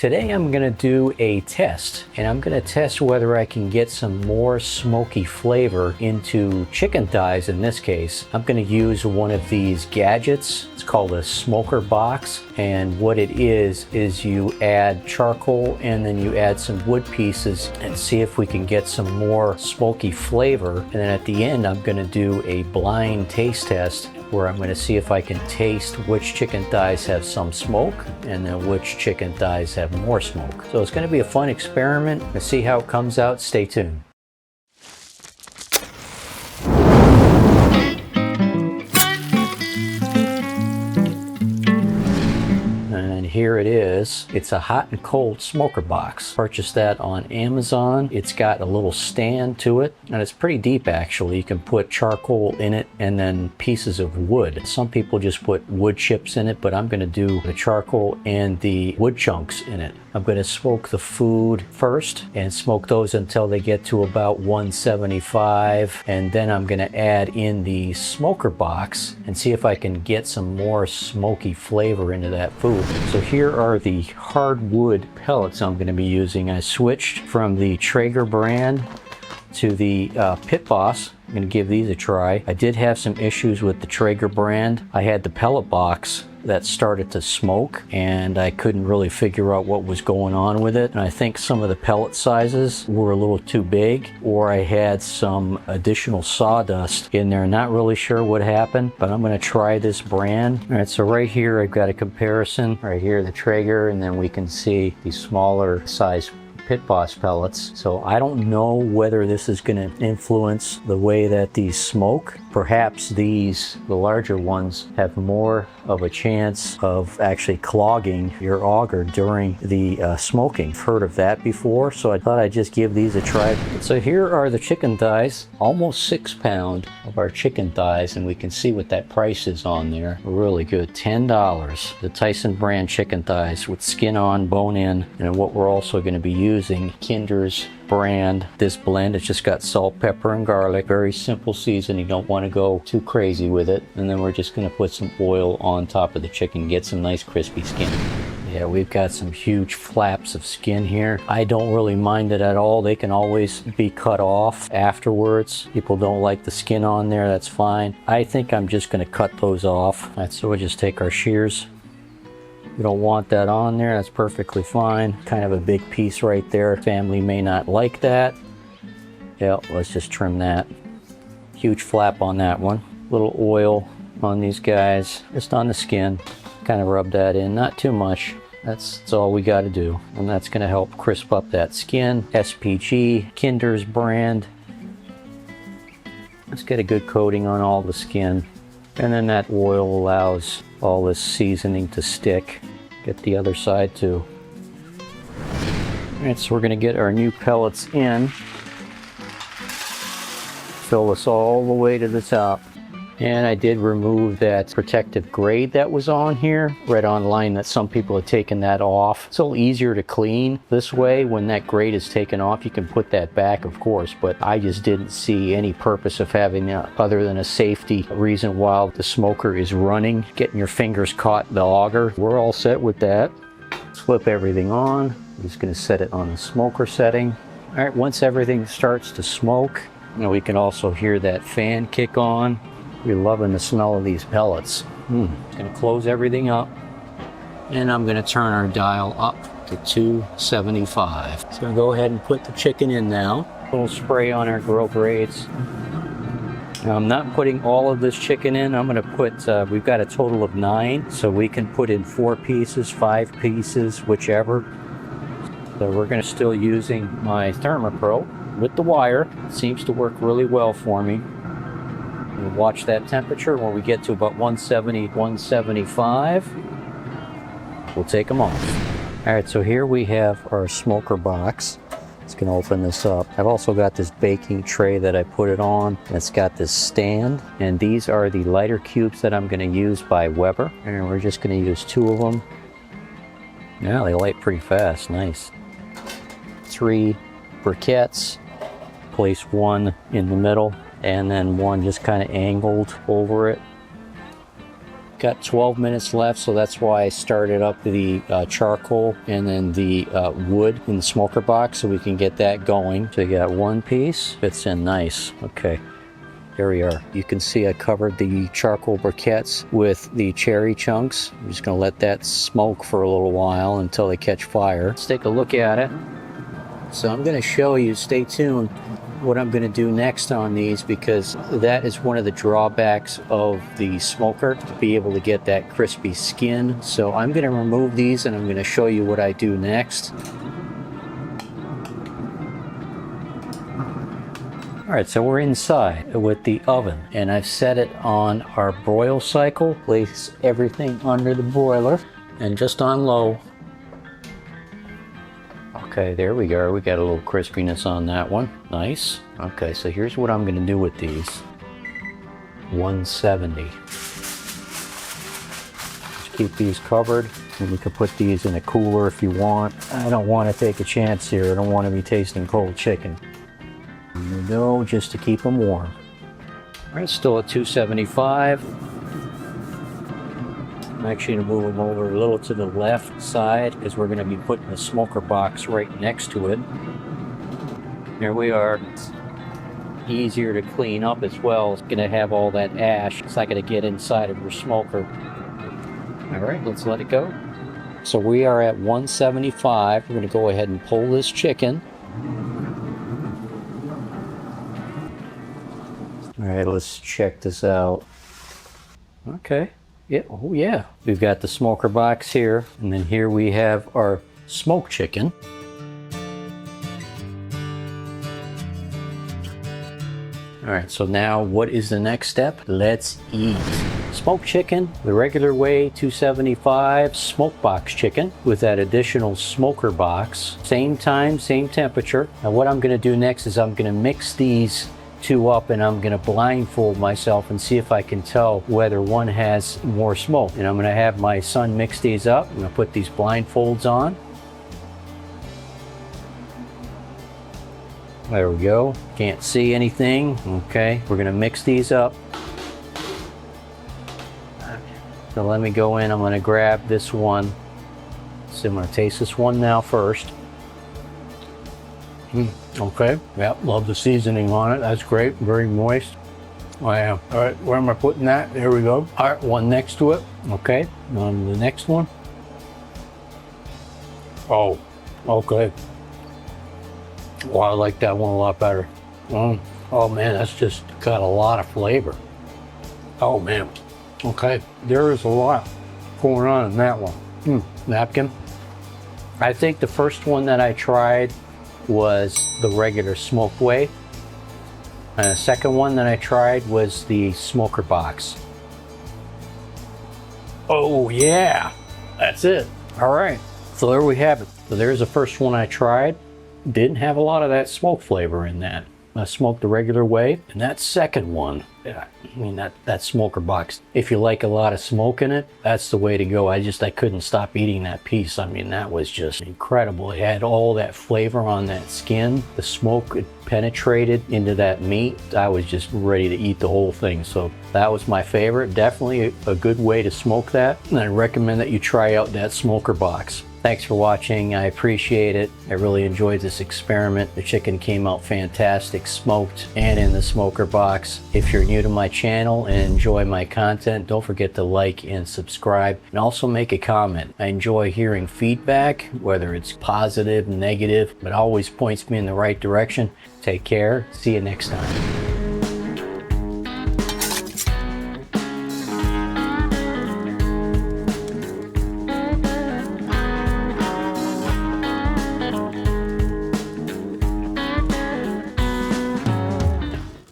Today I'm going to do a test, and I'm going to test whether I can get some more smoky flavor into chicken thighs. In this case, I'm going to use one of these gadgets. It's called a smoker box, and what it is you add charcoal and then you add some wood pieces and see if we can get some more smoky flavor. And then at the end I'm going to do a blind taste test where I'm going to see if I can taste which chicken thighs have some smoke and then which chicken thighs have more smoke. So it's going to be a fun experiment. Let's see how it comes out. Stay tuned. And here it is. It's a hot and cold smoker box. Purchased that on Amazon. It's got a little stand to it, and it's pretty deep actually. You can put charcoal in it and then pieces of wood. Some people just put wood chips in it, but I'm going to do the charcoal and the wood chunks in it. I'm going to smoke the food first and smoke those until they get to about 175, and then I'm going to add in the smoker box and see if I can get some more smoky flavor into that food. So here are the hardwood pellets I'm going to be using. I switched from the Traeger brand to the Pit Boss. I'm going to give these a try. I did have some issues with the Traeger brand. I had the pellet box that started to smoke and I couldn't really figure out what was going on with it. And I think some of the pellet sizes were a little too big, or I had some additional sawdust in there. Not really sure what happened, but I'm going to try this brand. All right, so right here I've got a comparison. Right here the Traeger, and then we can see the smaller size Pit Boss pellets. So I don't know whether this is going to influence the way that these smoke. Perhaps these, the larger ones, have more of a chance of actually clogging your auger during the smoking. I've heard of that before, so I thought I'd just give these a try. So here are the chicken thighs, almost 6 pounds of our chicken thighs, and we can see what that price is on there. Really good, $10. The Tyson brand chicken thighs with skin on, bone in, and what we're also going to be using, Kinder's brand. This blend, it's just got salt, pepper, and garlic. Very simple season. You don't want to go too crazy with it. And then we're just going to put some oil on top of the chicken, get some nice crispy skin. Yeah, we've got some huge flaps of skin here. I don't really mind it at all. They can always be cut off afterwards. People don't like the skin on there, that's fine. I think I'm just going to cut those off. So we'll just take our shears. We don't want that on there, that's perfectly fine. Kind of a big piece right there. Family may not like that. Yeah, let's just trim that. Huge flap on that one. Little oil on these guys, just on the skin. Kind of rub that in, not too much. That's all we got to do. And that's going to help crisp up that skin. SPG, Kinder's brand. Let's get a good coating on all the skin. And then that oil allows all this seasoning to stick. Get the other side too. All right, so we're going to get our new pellets in. Fill this all the way to the top. And I did remove that protective grade that was on here. Read online that some people have taken that off. It's a little easier to clean this way. When that grade is taken off, you can put that back, of course, but I just didn't see any purpose of having that other than a safety reason while the smoker is running. Getting your fingers caught in the auger. We're all set with that. Flip everything on. I'm just going to set it on the smoker setting. All right, once everything starts to smoke, we can also hear that fan kick on. We're loving the smell of these pellets. Going to close everything up, and I'm going to turn our dial up to 275. So I'm going to go ahead and put the chicken in now. A little spray on our grill grades. Now, I'm not putting all of this chicken in. I'm going to put, we've got a total of 9, so we can put in 4 pieces, 5 pieces, whichever. So we're going to still using my ThermoPro with the wire. It seems to work really well for me. We'll watch that temperature. When we get to about 170, 175, we'll take them off. All right, so here we have our smoker box. It's going to open this up. I've also got this baking tray that I put it on. It's got this stand, and these are the lighter cubes that I'm going to use by Weber, and we're just going to use 2 of them. Yeah, they light pretty fast. Nice. 3 briquettes. Place 1 in the middle, and then 1 just kind of angled over it. got 12 minutes left, so that's why I started up the charcoal and then the wood in the smoker box so we can get that going. So you got one piece, fits in nice. Okay, there we are. You can see I covered the charcoal briquettes with the cherry chunks. I'm just gonna let that smoke for a little while until they catch fire. Let's take a look at it. So I'm gonna show you, stay tuned, what I'm going to do next on these, because that is one of the drawbacks of the smoker, to be able to get that crispy skin. So I'm going to remove these and I'm going to show you what I do next. Alright, so we're inside with the oven and I've set it on our broil cycle. Place everything under the broiler and just on low. Okay, there we go. We got a little crispiness on that one. Nice. Okay, so here's what I'm going to do with these. 170. Just keep these covered. And you can put these in a cooler if you want. I don't want to take a chance here. I don't want to be tasting cold chicken. There we go, just to keep them warm. All right, still at 275. I'm actually going to move them over a little to the left side because we're going to be putting the smoker box right next to it. There we are. It's easier to clean up as well. It's going to have all that ash. It's not going to get inside of your smoker. All right, let's let it go. So we are at 175. We're going to go ahead and pull this chicken. All right, let's check this out. Okay. Yeah, oh yeah. We've got the smoker box here, and then here we have our smoked chicken. All right, so now what is the next step? Let's eat. Smoked chicken, the regular way, 275. Smoke box chicken with that additional smoker box. Same time, same temperature. Now what I'm gonna do next is I'm gonna mix these two up and I'm gonna blindfold myself and see if I can tell whether one has more smoke. And I'm gonna have my son mix these up. I'm gonna put these blindfolds on. There we go. Can't see anything. Okay, we're gonna mix these up. So let me go in, I'm gonna grab this one. So I'm gonna taste this one now first. Okay, yeah, love the seasoning on it. That's great, very moist. Oh yeah. All right, where am I putting that? There we go. All right, one next to it. Okay, on the next one. Oh, okay. Well, I like that one a lot better. Oh man, that's just got a lot of flavor. Oh man. Okay, there is a lot going on in that one. Napkin. I think the first one that I tried was the regular smoked way. And the second one that I tried was the smoker box. Oh yeah, that's it. All right, so there we have it. So there's the first one I tried. Didn't have a lot of that smoke flavor in that. I smoked the regular way. And that second one, yeah, I mean that smoker box, if you like a lot of smoke in it, that's the way to go. I couldn't stop eating that piece. I mean, that was just incredible. It had all that flavor on that skin. The smoke had penetrated into that meat. I was just ready to eat the whole thing. So that was my favorite. Definitely a good way to smoke that. And I recommend that you try out that smoker box. Thanks for watching. I appreciate it. I really enjoyed this experiment. The chicken came out fantastic, smoked and in the smoker box. If you're new to my channel and enjoy my content, don't forget to like and subscribe, and also make a comment. I enjoy hearing feedback, whether it's positive, negative, but always points me in the right direction. Take care. See you next time.